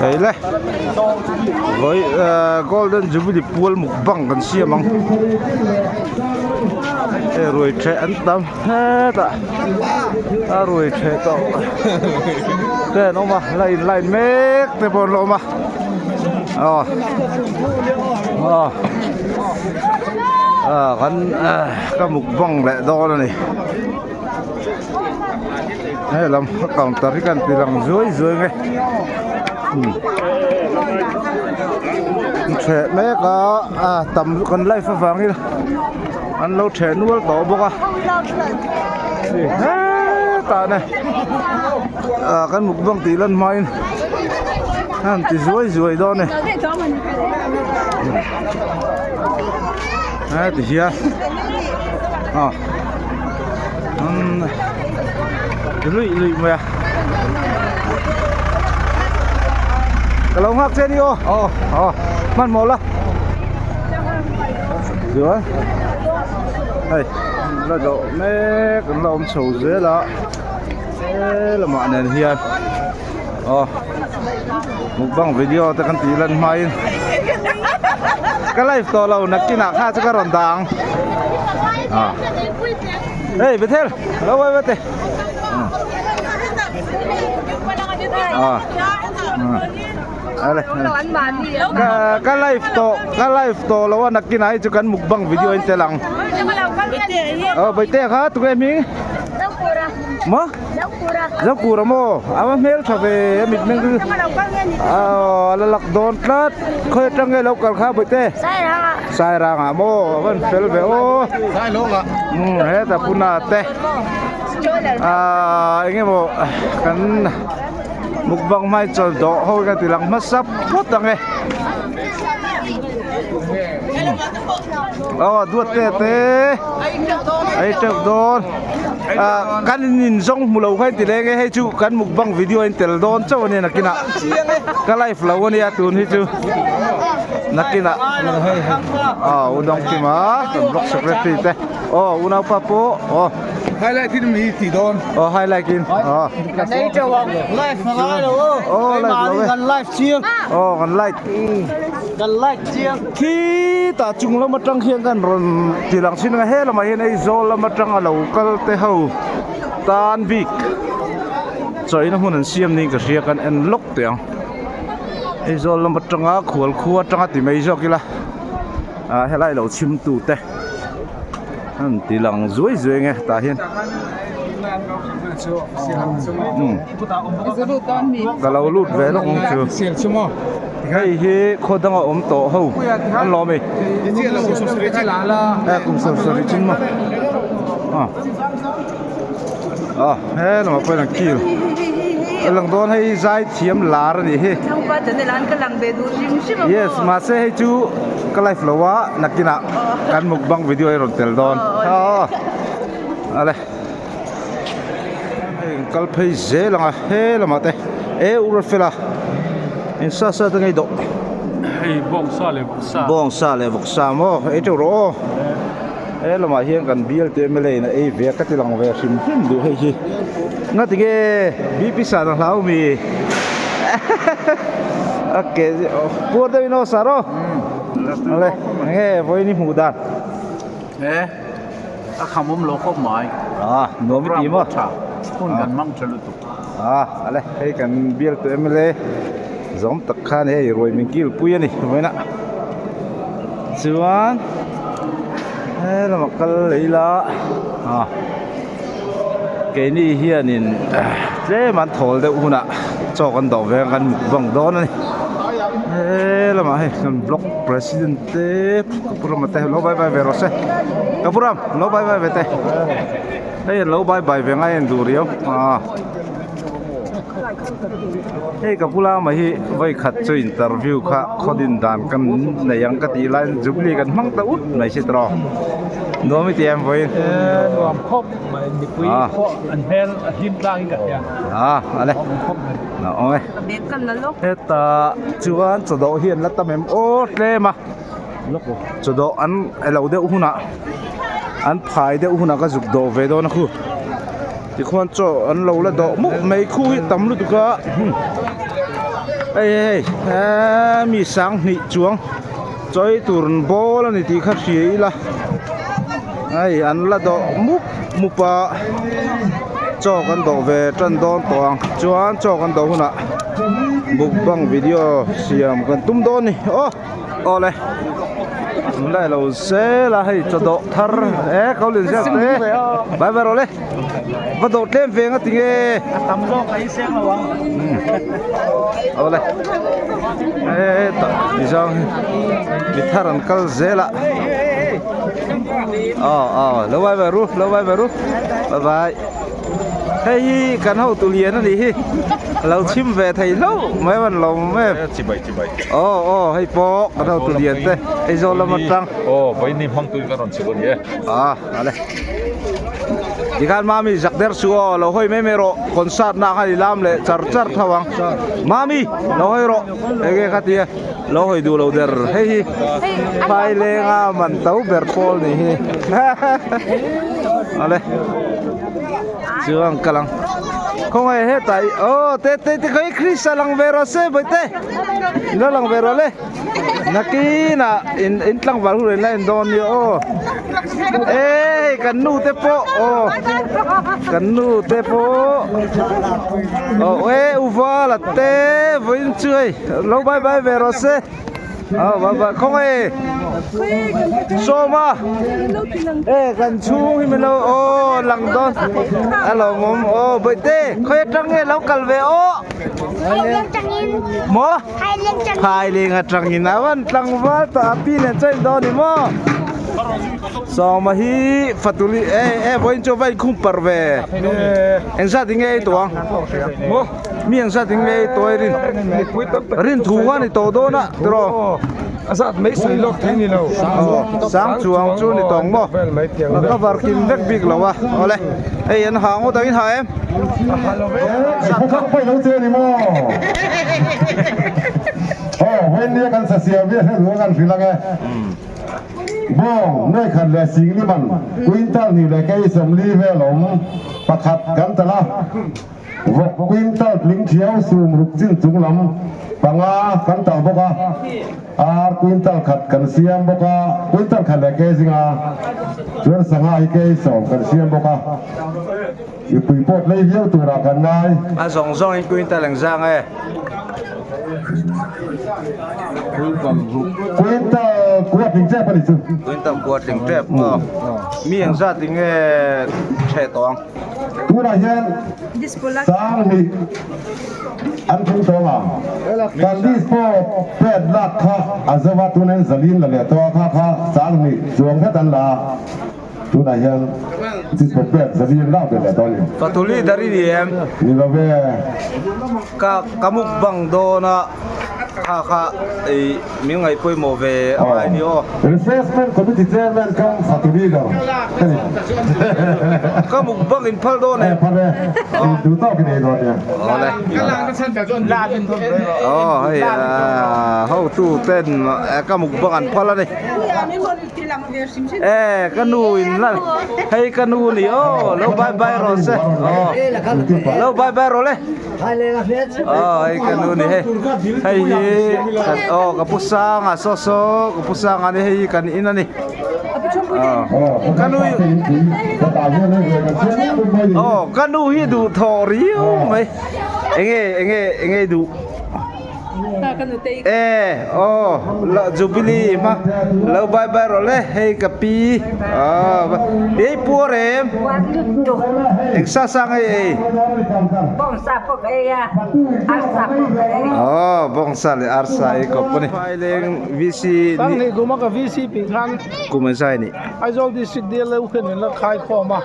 Đấy đấy. Với Golden Jubilee Pool mukbang kan siya mang. Rồi trẻ ăn tâm hết ạ. Rồi trẻ to. Thế nó mà lại mét thế bọn nó mà. Cái mukbang lại đó này. Hay làm còn tới cái tilang dưới nghe. Trẻ mấy có tầm con lấy phá vàng đi ăn lâu trẻ nuôi tổ bốc ta này cái mục vang tí lần mai ăn tí dưới đó này tí kia lụy mày cái lồng hắc trên đi ô man mồ la dưới đây là độ mẹ cái lồng sầu dưới đó là mọi nền hiền một băng video ta kan tí lần mai cái live to lâu nãy kia nãy ha cho cái ròn đàng hey Bethel lâu vậy Bethel cái live to làวันนักกินไอ้จุกันมุกบังวิดีโออินเตอร์ลังไปเตะครับตัวเองมิงมั้งเจ้ากูระโมเอาเมลชอบไปมิดนึงคือละหลักโดนพลาดเคยจังไงเรากันครับไปเตะใส่รางอ่ะโมมันเฟลเบโอใส่ลงอ่ะเฮ้แต่ปุ่นเตะอย่างเงี้ยโมกันมุกบังไม่จะโดดเขากันทีหลังมาซับพุทธังไงดูเตะไอ้เจ้าโดนกันนินซ่งมุลเอาให้ตีเลยไงให้จูกันมุกบังวิดีโออินเตอร์โดนเจ้าวันนี้นักกินอ่ะก็ไลฟ์เราวันนี้ตูนให้จูนักกินอ่ะอุดมกิมากับล็อกสเปรดตีเตะอุณาปะโปไฮไลท์ที่มีตีโดนไฮไลท์กินกันได้เจ้าว่าไลฟ์มาเลยกันไลฟ์เชียงกันไลฟ์เชียงที่ตาจุงแล้วมาจังเฮียงกันรอนทีหลังชิ้นก็เฮแล้วมาเห็นไอ้โซแล้วมาจังเราก็เตะเขาตานบิกจอยน้ำหุ่นเสียมนี่ก็เรียกกันเอ็นล็อกเตียงไอ้โซแล้วมาจังขวดจังติไม่ชอบกินละให้ไล่เราชิมตูเตะทีหลังสวยไงตาเห็นก็เราลูดแหวนของเธอให้คนตั้งอมโตเขาอันรอไหมกุมสมสริจินมาเฮ้ยเราไปหลังคิวหลังโดนให้ใจเทียมลาร์นี่เฮ้ย yes มาเซ่ให้จูก็ไลฟ์เราว่านักกินอ่ะการมุกบังวิดีโอรถเตลโดนอะไรก็ไปเจลังเฮ้ยเรามาเตะอุรฟิลาอินซาตั้งไงดอกบ้องซาเลยบอกซาโมเจ้าโรเรามาเฮียงกันบีเอลเตมเลยนะเวียก็ติลังเวียชิมดูให้ชีงั้นที่บีพิซซ่าของเรามีโอเคปวดได้โนซาโร่อะไรพวกนี้หูดันคำว่าโลกหมายโนมิตีมั้งพูดกันมั่งจะรู้ตุกอะไรให้กันเบียร์ตัวเอ็มเลยจอมตักข้าเนี่ยรวยมิงกิลปุยนี่ไว้นะส่วนเรามากันเลยละแกนี่เฮียนินเจ้มันถอดเดี๋ยวหุ่นอ่ะจอกันดอกแวงกันบังโดนนี่เรามาให้กันบล็อกประธานเต้กับพวกเรามาเตะเราไปเวรสกับพวกเราไปเตะให้เราไปเวงไงดูเรียวให้กับพวกเรามาให้ไว้ขัดช่วยอินเตอร์วิวค่ะข้อดินดานกันในยังกติไลน์จุบลีกันมั่งตะอุดในชิตรอโน้ไม่เตรียมไว้รวมครบมาดิคุยเพราะอันเฮลหิมร่างกันอย่างอะไรโอ้ยเฮ้ยตาชวนจะโดเฮียนแล้วตาเมมโอ้เล่มาจะโดอันเราเดี๋ยวหุ่นอันพายเดี๋ยวหุ่นก็จุดโดเวโดนะคือที่ควรจะอันเราละโดมุกไม่คุยตำลุตุกะ เอ้ยมีสังหิจวงจอยตุรนโบลนี่ที่ขัดสีละไอ้อันละดอกมุปะจอกันดอกเวจันดอนตองจวนจอกันดอกหุ่นอะบุกบังวิดีโอเสียมกันตุ้มโดนนี่โอ้เลยได้เราเสียละให้จะดอกทาร์เขาเล่นเสียเต้ไปเราเลยมาโดดเล่นเฟงก็ติงตำโลกไอ้เสียงระวังเอาเลยต่อดิฉันมิทารันกัลเซละแล้วไว้ไปรู้บ๊ายบายเฮ้ยกันเขาตุเลียนนั่นดิเราชิมเวทไทยแล้วไม่วันเราไม่จิบไปให้ปอกกันเขาตุเลียนเต้ไอโซลมันจังไปนี่พังตุยกันสิคนเนี่ยอะไรที่การมามีจักเดอร์ชัวเราให้ไม่รอคอนเสิร์ตนักให้ลามเลยจัดทวังมามีเราให้รอเอ้ขัดเนี่ยเราให้ดูเราเดอร์เฮ้ยไปเลยมันเต้าเบอร์โพลนี่อะไรเชื่องกำลังคงไอ้เฮ้ตายเต้เคยคริสลังเวรเซ่ไปเต้แล้วลังเวรเลยนักกีน่ะอินตั้งบาลูเลยนะอินโดนีโอกันนูเตโปกันนูเตโปอุวาละเต้วินช่วยเราบายเวรเซ่บายคงไอ้โซมากันชูให้มันเราหลังดอนเรางมไปเต้เคยจังเงี้ยเรากัลเวหมอพายเลี้ยงจังงี้นะวันจังว่าตาปีเนี่ยใจดอนนี่หมอสองมาฮีฟัตุลีวันโจไปคุ้มปรเวเอ็งซาติงไงตัวมีเอ็งซาติงไงตัวรินถูกว่านี่ตัวโดนนะตรออาซาไม่สวยลกที่นี่เราสังจวงจูนี่ตองบ่แล้วก็บาร์กินเล็กบิ๊กแล้ววะเอาเลยยันหางว่าตอนนี้หายสักพักไปแล้วเจอนี่มั้งเว้นเนี่ยกันเสียเวียนให้รู้กันฟิลละแกบ่ในขันและสิ่งนี้มันกุนตัลนี่แหละแกสมรีเวลมประคัดกันตะละกุนตัลลิงเขียวสูงรุกจิ้นจุงลำปังอากันตัลบกกุนตัลขัดกันเสียมบกกุนตัลขันและแกสิงาชวนสังหายแกสองกันเสียมบกอยู่ปีโพดเลยเยี่ยวตัวรักกันได้สองกุนตัลหลังสร้างกุนตัลกวดถึงแจ้ปนิสุกุนตัลกวดถึงแจ้มีอย่างซาติงแช่ตองตัวไหนเช่นสร้างมีอันทุ่งทองการดิสโพเป็ดลักค่ะอาจจะว่าตัวนั้นสลินละเนี่ยตัวค่ะสร้างมีจวงแค่ตันละตัวไหนเช่นดิสโพเป็ดสลินเล่าเป็นแบบตอนนี้ฟัตุลีดาริเดียมนี่เราเว้กามุกบังโดนะค่ะมีไงป่วยโมเวอะไรนี่refreshment committee chairman ของฟัตุลีเราก็มุกบังอินพัลโดเนี่ยพัลเลยดูต่อกันเองเนี่ยอะไรกำลังจะเช่นแบบจนลาเป็นทุนเลยเขาตู้เต้นก็มุกบังอันพัลแล้วนี่กันนูอินนั่นให้กันนูนี่แล้วบายรอเซ่แล้วบายรอเลยกันนูนี่ให้กับผู้สร้างกับผู้สร้างอันนี้ให้กันอินนั่นนี่กันนูกันนูให้ดูทอริวไหมเอ็งดูแล้วจูบิลีมาแล้วบายรอเลยให้กับปีปัวเรมเอ็งสั่งไอ้บ้องซาพวกอาร์ซาพวกบ้องซาเลยอาร์ซาไอ้ก็ปุ่นไฟเลี้ยงวีซีนี่กูมากับวีซีปีกันกูไม่ใช่นี่ไอ้โจดิสิเดียเลยขึ้นแล้วขายของมา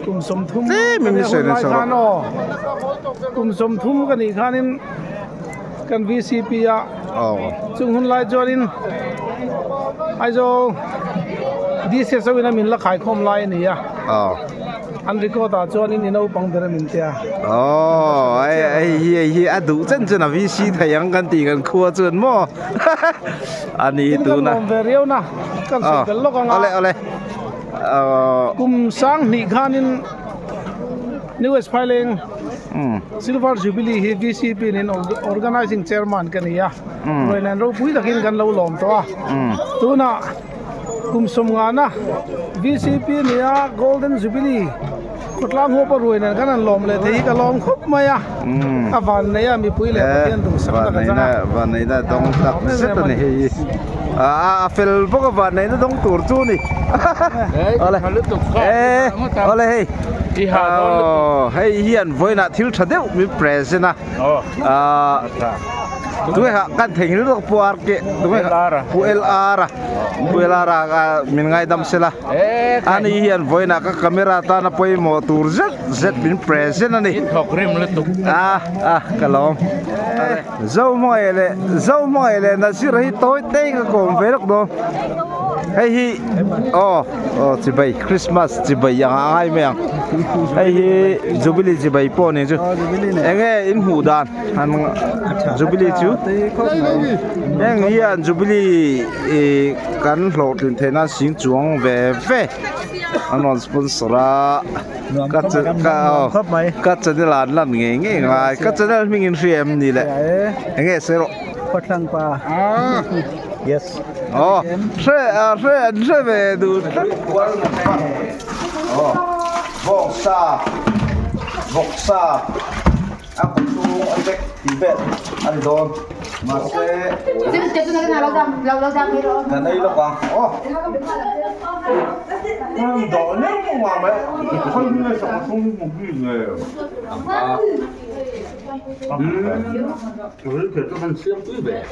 กุมสมทุมไม่มีเสียงเลยสักกุมสมทุมกันอีกครั้งนึงกัน VCP ซึ่งหุ่นลายจอดินไอ้โจดีเสียสวินามินละขายคอมไลน์นี่อันริโกตาจอดินนี่เราปังเดรมินเตียไอ้อะดู真นะ VC ทายังกันตีกันครัวจนมั่วอันนี้ดูนะเวรียวนะกันสิกันลกงเอาเลยกุมสังนี่คานินนิวเอสไพเลง Silver Jubilee hi VCP nin organizing chairman kania roinan ro pui takin kan lo lom to tuna kumsom nga na VCP nia Golden Jubilee kutlang ho pa roinan kan lom le thei ka lom khop maya avan ne ya mi pui le ken du sak na ka van nei na dong tak set ni hi fel bok van nei na dong tur chu ni ole ole hey i ha hey hian voina thil thadeu mi presena tuwe ha kan thengil ro puar ke tuwe puelar ga min ngai dam sela ani hian voina ka camera ta na poi mo tur zet bin presena ni thok rim le tuk kalom zo mo ele na sir hi toy te ka kom velok do hey hi chibai Christmas chibai yang ai meng hey hi Jubilee chibai po ni chu enge in hu dan han Jubilee chu eng hian Jubilee kan hlo tin thena sing chuang ve anon sponsora ka cha lan nge ngai ka cha mingin riem ni le enge sero patlang pa yes tre ve du Voksa aku tu ajak Tibet ani don mase Itu nak lau hero. kan ai lo bang do ne mo ma khoi ni sa sung mo bi ne rồi thì tôi ăn xiêm quý về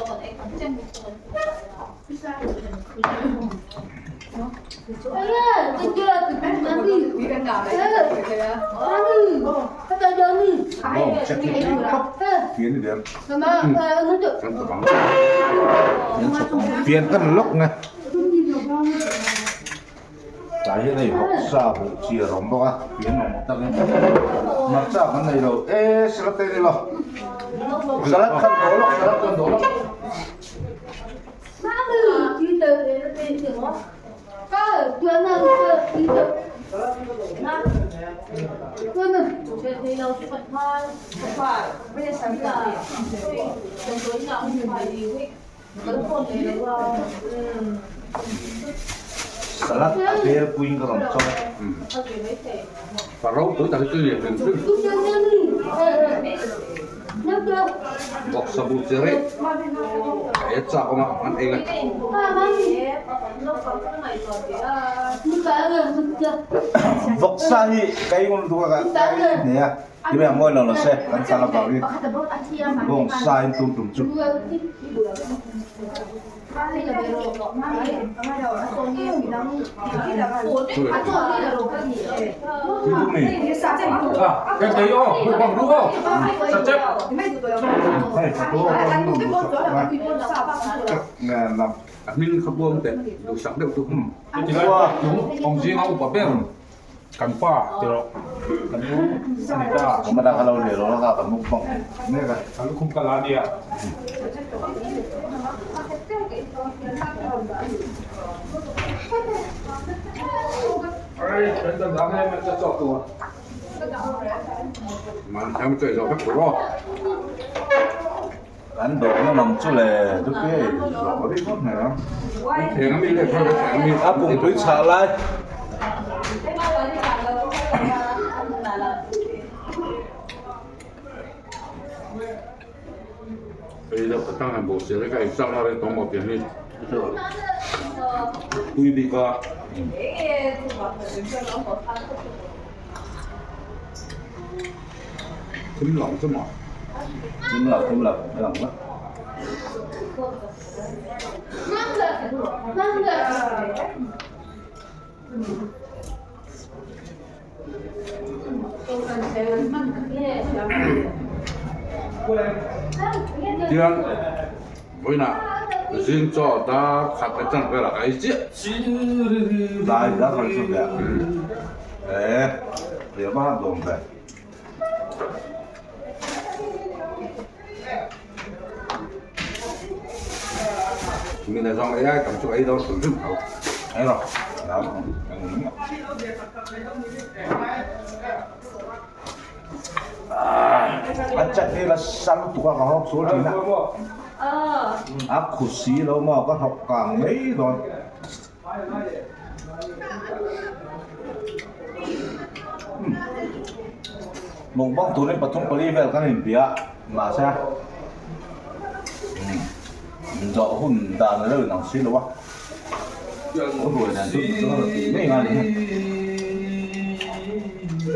phiền cái lúc này cái này học sa bộ chia rộng đó phiền nó một tầng mặt sa cái này rồi salad này rồi salad khăn đổ lắm salad bel puing ka ram chong parau tu tak itu ya kan bok sabu cere eca koma man ega Voksa hi kai ngon tu ka kai ne ya ti me moi lo se kan sala ba ri bong sa in tum chu cái đấy ô bằng đúng không sạch chết mình không buông tiền đủ sáng được tu chỉ là ông riêng ông bảo bên cảnh pha thì đó cảnh sanita ma da kalau le lo ka mu pong ne ka kalau kum kala dia cái tầng đó này mình sẽ chọnตัวmà em chơi rồi các cổ kan do nó nằm chu le tu ke lo ri ko ne thì nó mình để thôi mình áp cùng với trả lại bây giờ phải tăng làm bộ sửa cái sau đó để tổng một tiền đi tuy bị có thấm lòng chứ mà không là lòng đó tiền với nè riêng cho ta khát cái chân cái là cái gì đại đã phải xuất hiện để ba đồng về mình là do AI cầm chụp ấy đâu sử dụng không thấy rồi đó Acak ni lah selalu tukar kahok suruh nak. Aku sih lo mau kan hok kang ni don. Mukbang tu ni patung pelivel kan ni biak masa. Jauh hun dah ni lo nang sih lo wah. Oh boleh nanti tu ni kan ni.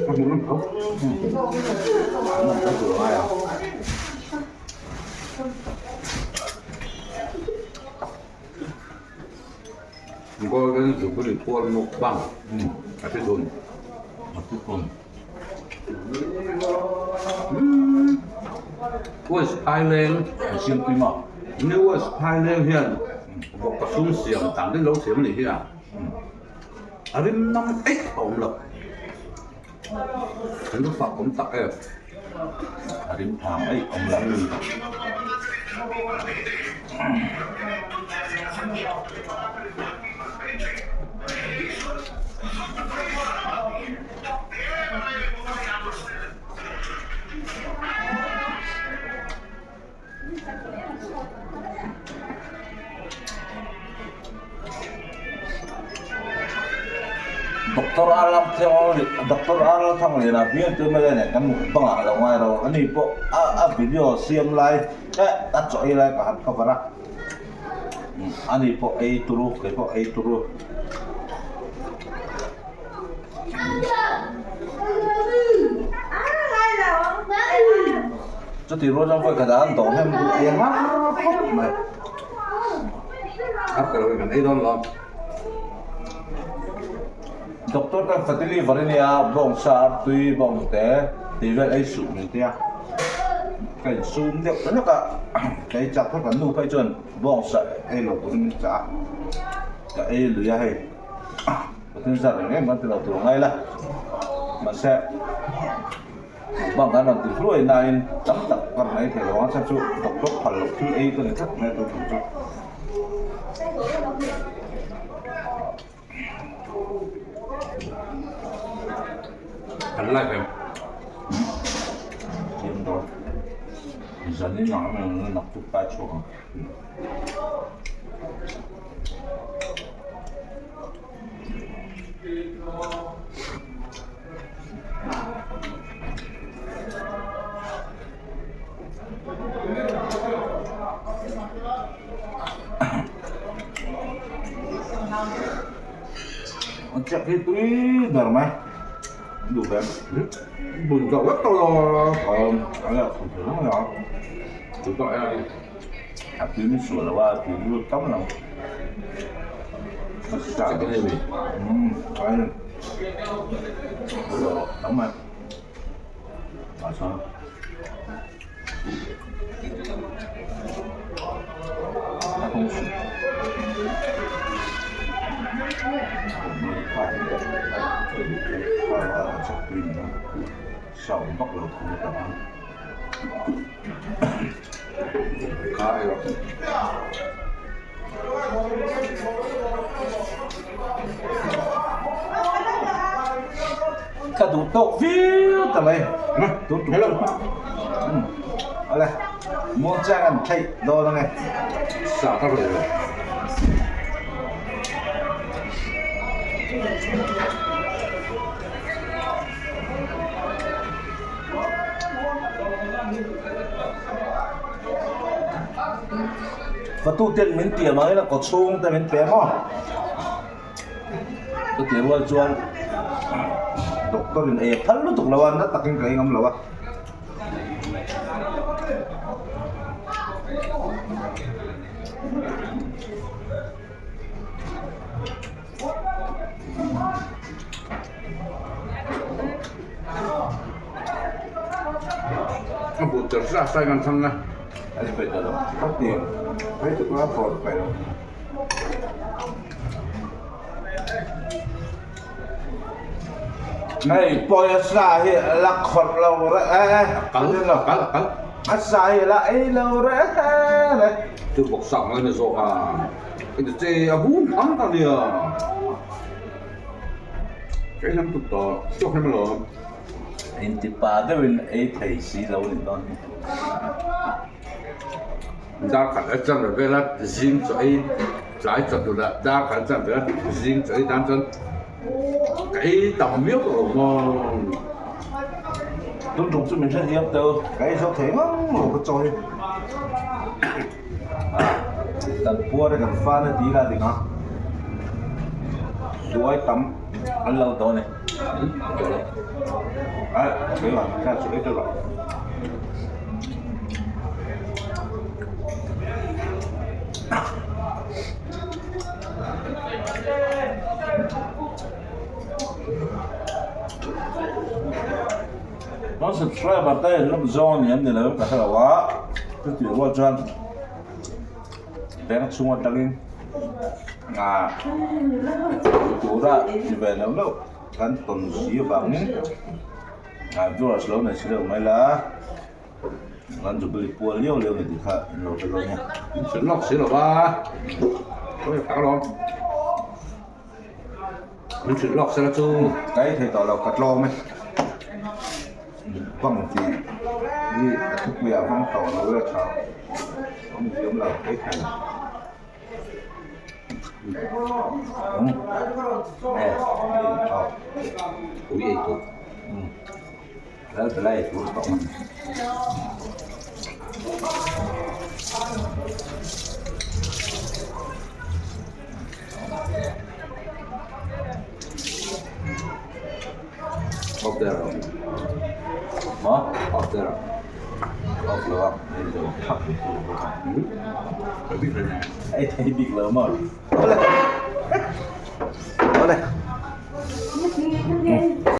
Aku belum tahu. Nó rửa ai à? Có cái rửa cái này qua nó bằng. À cái đồn. Cái con. West Island Xiêm tuy mà. New West Island hiện một cái súng xiềng tặng cái lỗ xiềng này hiện. À đến năm ít ổng lập. Cái lúc phạt cũng tặng em. Adim tham ai ông lắm luôn. Doktor Alam thang ni na biar tu mela ni kan bang ala ngai ro ani po video siam lai ta choi lai ka hat cover ani po ai turu ke po ai turu cho thì rồi trong phải cả đàn tổ hem tiền lắm mày áp cái rồi cái ấy đó là Doktor kan fatili varinia bong sa tui bong te tivel ai su ni tia kai sum deu tan ka kai chak tha kan nu pai chon bong sa ai lo tu ni cha ka ai lu ya hai tin sa ne man te lo tu ngai la ma se bang kan nan tu floi nain tam tak kan nai the lo sa chu doktor phal lo tu ai tu ni thak ne tu chu hắn lại phải Kiếm đó giờ đến nó nọc tụt ba chỗ chắc cái túi đờ mày đủ đẹp buồn cậu rất to lo là không thể lắm rồi tụi gọi là hạt túi mới sửa là qua thì đưa tóc nào nó cái này gì cái rồi tắm mà sao nó không sửa sau bắt đầu thu tập khai rồi cả đủ tốt phiêu tầm này đủ đủ lắm ở đây muốn trang ăn thay đồ đó này xả ra rồi và tu tiên miếng tiền mới là có chung tại miếng bé mà tu tiền qua chuan doktor in e phal lu tuk lawan na takin kai ngam lawa nó buồn trở ra sai ngăn thăng nha anh phải chờ phát tiền thấy tụi nó phò phải đâu này bồi sa hi lạc khọt lâu rồi cắn ắt sa hi là ấy lâu rồi này từ bọc sọng này rồi à cái chế bún ăn tao đi à cái năm tụt to chốt em rồi Intipado ai thầy xí lâu thì con đã khẩn ở trong về là riêng cho ấy trái cho tụi là đã khẩn trong về là riêng cho ấy đám chân cái tầm miếu của mà Đúng đúng cho mình sẽ hiếp đâu cái sao thế lắm một cái trôi tận cua đây cần pha nó tí ra thì nó đuôi tắm ăn lâu tối này cái là ra chỗ cái loại nó subscribe vào đây nó zone nhé thì nó cả là quá cái chuyện qua chân đang xung quanh đang chủ ra thì về nấu đâu kan tuần xí bằng vừa lâu này sẽ được mấy lá kan chụp clip qua liêu liêu này thì khá lâu rồi nha xin lọc ba tôi cáo lo mình xin lọc sẽ là chú cái thầy tỏ là cắt lo mấy vâng thì đi thức bia vâng tỏ nó rất là không giống là cái thằng nè ủi vậy tụi đó là đây tụi tổng học there hả học there học được bây giờ học được phải biết rồi nè ấy thấy bị lỡ mở đây đây